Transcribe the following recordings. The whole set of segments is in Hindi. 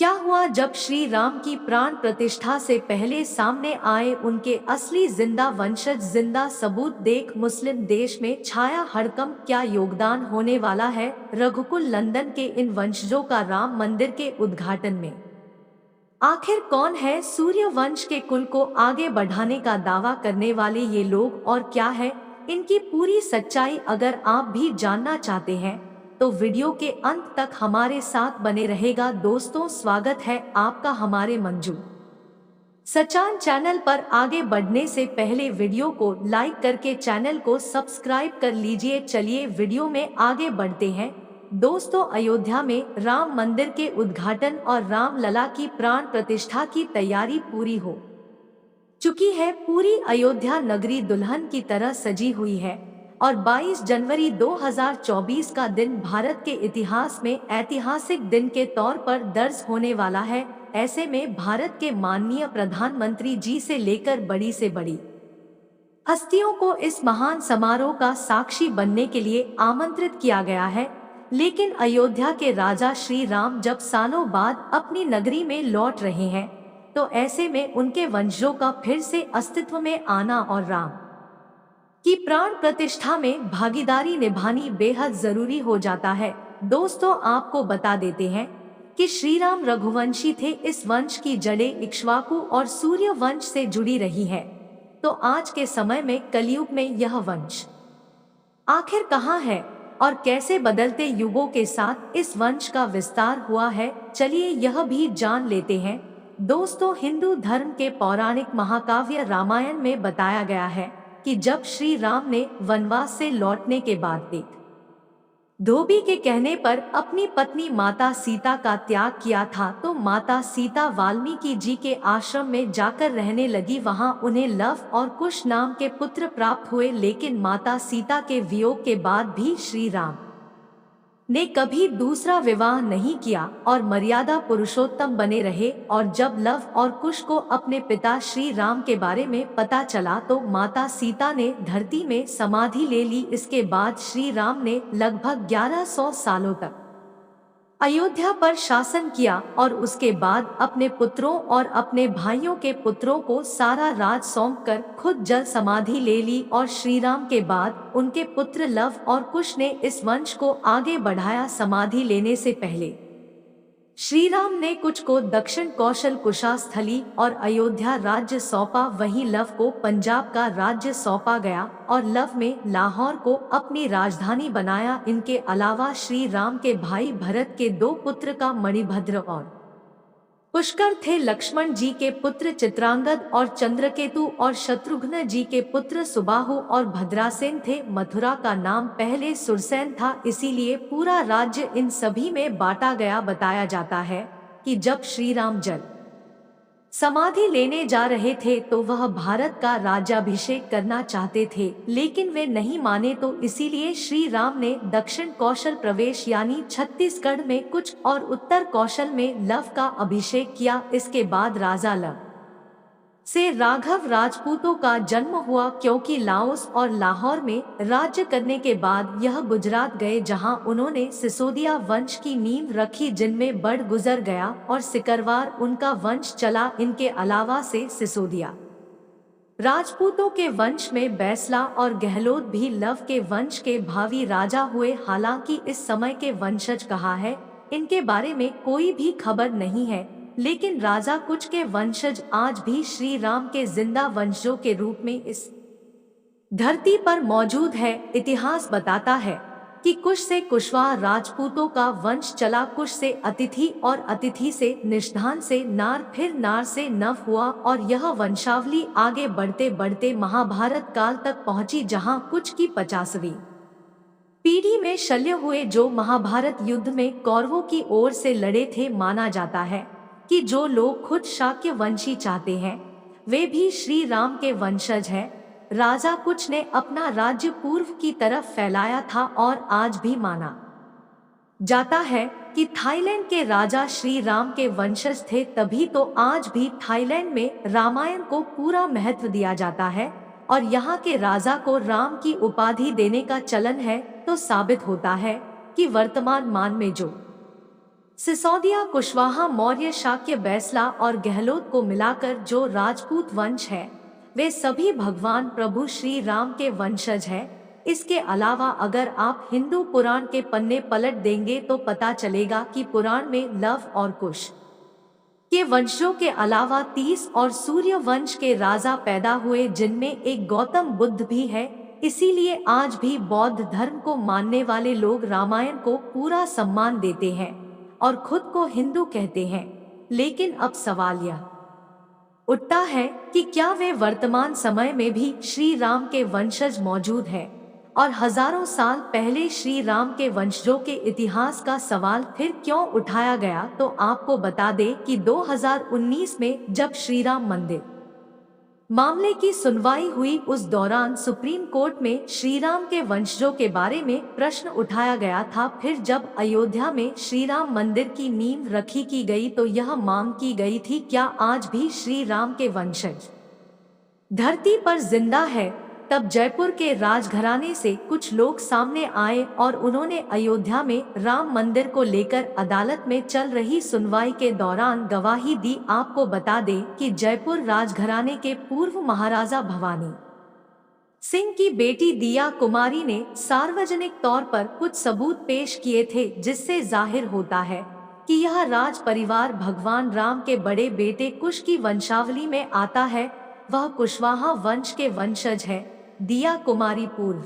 क्या हुआ जब श्री राम की प्राण प्रतिष्ठा से पहले सामने आए उनके असली जिंदा वंशज? जिंदा सबूत देख मुस्लिम देश में छाया हड़कंप। क्या योगदान होने वाला है रघुकुल नंदन के इन वंशजों का राम मंदिर के उद्घाटन में? आखिर कौन है सूर्य वंश के कुल को आगे बढ़ाने का दावा करने वाले ये लोग, और क्या है इनकी पूरी सच्चाई? अगर आप भी जानना चाहते हैं तो वीडियो के अंत तक हमारे साथ बने रहेगा। दोस्तों, स्वागत है आपका हमारे मंजू सचान चैनल पर। आगे बढ़ने से पहले वीडियो को लाइक करके चैनल को सब्सक्राइब कर लीजिए। चलिए वीडियो में आगे बढ़ते हैं। दोस्तों, अयोध्या में राम मंदिर के उद्घाटन और राम लला की प्राण प्रतिष्ठा की तैयारी पूरी हो चुकी है। पूरी अयोध्या नगरी दुल्हन की तरह सजी हुई है और 22 जनवरी 2024 का दिन भारत के इतिहास में ऐतिहासिक दिन के तौर पर दर्ज होने वाला है। ऐसे में भारत के माननीय प्रधानमंत्री जी से लेकर बड़ी से बड़ी हस्तियों को इस महान समारोह का साक्षी बनने के लिए आमंत्रित किया गया है। लेकिन अयोध्या के राजा श्री राम जब सालों बाद अपनी नगरी में लौट रहे हैं, तो ऐसे में उनके वंशजों का फिर से अस्तित्व में आना और राम की प्राण प्रतिष्ठा में भागीदारी निभानी बेहद जरूरी हो जाता है। दोस्तों, आपको बता देते हैं कि श्री राम रघुवंशी थे। इस वंश की जड़ें इक्ष्वाकु और सूर्य वंश से जुड़ी रही है। तो आज के समय में कलयुग में यह वंश आखिर कहाँ है और कैसे बदलते युगों के साथ इस वंश का विस्तार हुआ है, चलिए यह भी जान लेते हैं। दोस्तों, हिंदू धर्म के पौराणिक महाकाव्य रामायण में बताया गया है कि जब श्री राम ने वनवास से लौटने के बाद एक धोबी के कहने पर अपनी पत्नी माता सीता का त्याग किया था, तो माता सीता वाल्मीकि जी के आश्रम में जाकर रहने लगी। वहां उन्हें लव और कुश नाम के पुत्र प्राप्त हुए। लेकिन माता सीता के वियोग के बाद भी श्री राम ने कभी दूसरा विवाह नहीं किया और मर्यादा पुरुषोत्तम बने रहे। और जब लव और कुश को अपने पिता श्री राम के बारे में पता चला, तो माता सीता ने धरती में समाधि ले ली। इसके बाद श्री राम ने लगभग 1100 सालों तक अयोध्या पर शासन किया और उसके बाद अपने पुत्रों और अपने भाइयों के पुत्रों को सारा राज सौंपकर खुद जल समाधि ले ली। और श्री राम के बाद उनके पुत्र लव और कुश ने इस वंश को आगे बढ़ाया। समाधि लेने से पहले श्री राम ने कुछ को दक्षिण कौशल कुशास्थली और अयोध्या राज्य सौंपा। वहीं लव को पंजाब का राज्य सौंपा गया और लव में लाहौर को अपनी राजधानी बनाया। इनके अलावा श्री राम के भाई भरत के 2 पुत्र का मणिभद्र और पुष्कर थे। लक्ष्मण जी के पुत्र चित्रांगद और चंद्रकेतु और शत्रुघ्न जी के पुत्र सुबाहु और भद्रासेन थे। मथुरा का नाम पहले सुरसेन था, इसीलिए पूरा राज्य इन सभी में बांटा गया। बताया जाता है कि जब श्री राम जल समाधि लेने जा रहे थे तो वह भारत का राज्याभिषेक करना चाहते थे, लेकिन वे नहीं माने। तो इसीलिए श्री राम ने दक्षिण कौशल प्रवेश यानी छत्तीसगढ़ में कुछ और उत्तर कौशल में लव का अभिषेक किया। इसके बाद राजा लव से राघव राजपूतों का जन्म हुआ, क्योंकि लाओस और लाहौर में राज्य करने के बाद यह गुजरात गए, जहां उन्होंने सिसोदिया वंश की नींव रखी, जिनमें बड़ गुजर गया और सिकरवार उनका वंश चला। इनके अलावा से सिसोदिया राजपूतों के वंश में बैसला और गहलोत भी लव के वंश के भावी राजा हुए। हालांकि इस समय के वंशज कहा है, इनके बारे में कोई भी खबर नहीं है, लेकिन राजा कुछ के वंशज आज भी श्री राम के जिंदा वंशजों के रूप में इस धरती पर मौजूद है। इतिहास बताता है कि कुश से कुशवाहा राजपूतों का वंश चला, कुश से अतिथि और अतिथि से निषधान से नार, फिर नार से नव हुआ और यह वंशावली आगे बढ़ते बढ़ते महाभारत काल तक पहुंची, जहां कुछ की 50वीं पीढ़ी में शल्य हुए, जो महाभारत युद्ध में कौरवों की ओर से लड़े थे। माना जाता है कि जो लोग खुद शाक्य वंशी चाहते हैं, वे भी श्री राम के वंशज हैं। राजा कुछ ने अपना राज्य पूर्व की तरफ फैलाया था और आज भी माना जाता है कि थाईलैंड के राजा श्री राम के वंशज थे। तभी तो आज भी थाईलैंड में रामायण को पूरा महत्व दिया जाता है और यहाँ के राजा को राम की उपाधि देने का चलन है। तो साबित होता है कि वर्तमान मान में जो सिसोदिया, कुशवाहा, मौर्य, शाक्य, बैसला और गहलोत को मिलाकर जो राजपूत वंश है वे सभी भगवान प्रभु श्री राम के वंशज हैं। इसके अलावा अगर आप हिंदू पुराण के पन्ने पलट देंगे तो पता चलेगा कि पुराण में लव और कुश के वंशों के अलावा 30 और सूर्य वंश के राजा पैदा हुए, जिनमें एक गौतम बुद्ध भी है। इसीलिए आज भी बौद्ध धर्म को मानने वाले लोग रामायण को पूरा सम्मान देते हैं और खुद को हिंदू कहते हैं। लेकिन अब सवाल यह उठता है कि क्या वे वर्तमान समय में भी श्री राम के वंशज मौजूद हैं? और हजारों साल पहले श्री राम के वंशजों के इतिहास का सवाल फिर क्यों उठाया गया, तो आपको बता दें कि 2019 में जब श्री राम मंदिर मामले की सुनवाई हुई, उस दौरान सुप्रीम कोर्ट में श्री राम के वंशजों के बारे में प्रश्न उठाया गया था। फिर जब अयोध्या में श्री राम मंदिर की नींव रखी की गई तो यह मांग की गई थी, क्या आज भी श्री राम के वंशज धरती पर जिंदा है? तब जयपुर के राजघराने से कुछ लोग सामने आए और उन्होंने अयोध्या में राम मंदिर को लेकर अदालत में चल रही सुनवाई के दौरान गवाही दी। आपको बता दें कि जयपुर राजघराने के पूर्व महाराजा भवानी सिंह की बेटी दिया कुमारी ने सार्वजनिक तौर पर कुछ सबूत पेश किए थे, जिससे जाहिर होता है कि यह राज परिवार भगवान राम के बड़े बेटे कुश की वंशावली में आता है। वह कुशवाहा वंश के वंशज है। दिया कुमारी पूर्व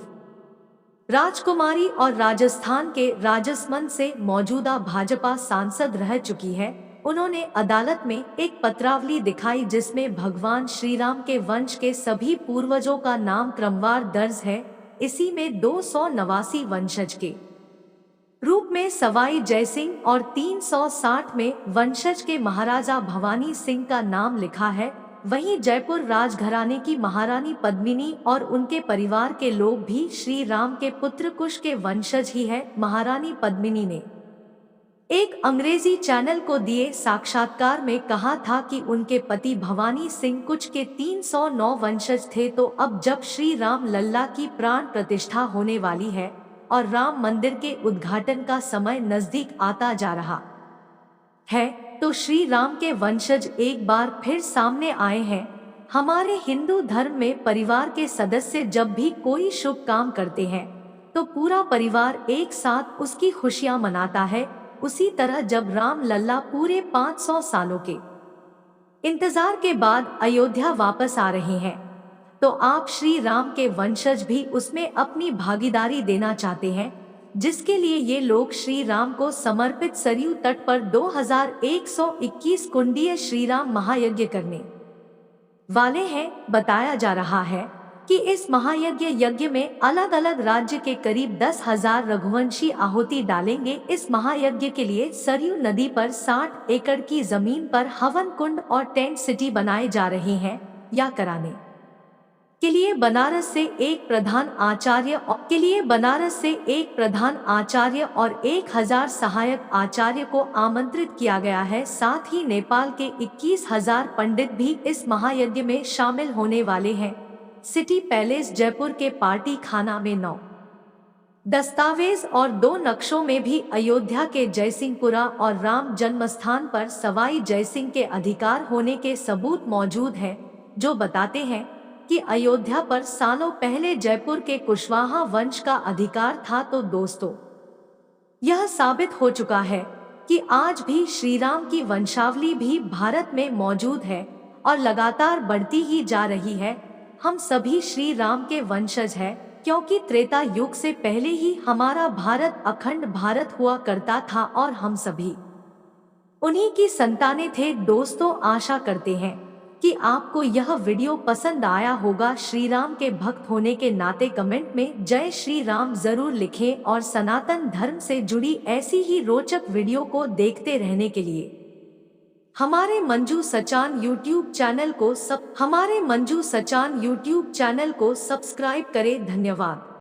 राजकुमारी और राजस्थान के राजसमंद से मौजूदा भाजपा सांसद रह चुकी है। उन्होंने अदालत में एक पत्रावली दिखाई जिसमें भगवान श्री राम के वंश के सभी पूर्वजों का नाम क्रमवार दर्ज है। इसी में 289 वंशज के रूप में सवाई जयसिंह और 360 में वंशज के महाराजा भवानी सिंह का नाम लिखा है। वहीं जयपुर राजघराने की महारानी पद्मिनी और उनके परिवार के लोग भी श्री राम के पुत्र कुश के वंशज ही है। महारानी पद्मिनी ने एक अंग्रेजी चैनल को दिए साक्षात्कार में कहा था कि उनके पति भवानी सिंह कुश के 309 वंशज थे। तो अब जब श्री राम लल्ला की प्राण प्रतिष्ठा होने वाली है और राम मंदिर के उद्घाटन का समय नजदीक आता जा रहा है, तो श्री राम के वंशज एक बार फिर सामने आए हैं। हमारे हिंदू धर्म में परिवार के सदस्य जब भी कोई शुभ काम करते हैं तो पूरा परिवार एक साथ उसकी खुशियां मनाता है। उसी तरह जब राम लल्ला पूरे 500 सालों के इंतजार के बाद अयोध्या वापस आ रहे हैं, तो आप श्री राम के वंशज भी उसमें अपनी भागीदारी देना चाहते हैं, जिसके लिए ये लोग श्री राम को समर्पित सरयू तट पर 2121 कुंडीय श्री राम महायज्ञ करने वाले हैं। बताया जा रहा है कि इस महायज्ञ में अलग अलग राज्य के करीब 10,000 रघुवंशी आहुति डालेंगे। इस महायज्ञ के लिए सरयू नदी पर 60 एकड़ की जमीन पर हवन कुंड और टेंट सिटी बनाए जा रहे हैं। या कराने के लिए बनारस से एक प्रधान आचार्य और 1000 सहायक आचार्य को आमंत्रित किया गया है। साथ ही नेपाल के 21,000 पंडित भी इस महायज्ञ में शामिल होने वाले हैं। सिटी पैलेस जयपुर के पार्टी खाना में 9 दस्तावेज और 2 नक्शों में भी अयोध्या के जयसिंहपुरा और राम जन्मस्थान पर सवाई जयसिंह के अधिकार होने के सबूत मौजूद हैं, जो बताते हैं कि अयोध्या पर सालों पहले जयपुर के कुशवाहा वंश का अधिकार था। तो दोस्तों, यह साबित हो चुका है कि आज भी श्री राम की वंशावली भी भारत में मौजूद है और लगातार बढ़ती ही जा रही है। हम सभी श्री राम के वंशज हैं, क्योंकि त्रेता युग से पहले ही हमारा भारत अखंड भारत हुआ करता था और हम सभी उन्हीं की संतानें थे। दोस्तों, आशा करते हैं कि आपको यह वीडियो पसंद आया होगा। श्री राम के भक्त होने के नाते कमेंट में जय श्री राम जरूर लिखें और सनातन धर्म से जुड़ी ऐसी ही रोचक वीडियो को देखते रहने के लिए हमारे मंजू सचान यूट्यूब चैनल को सब्सक्राइब करें। धन्यवाद।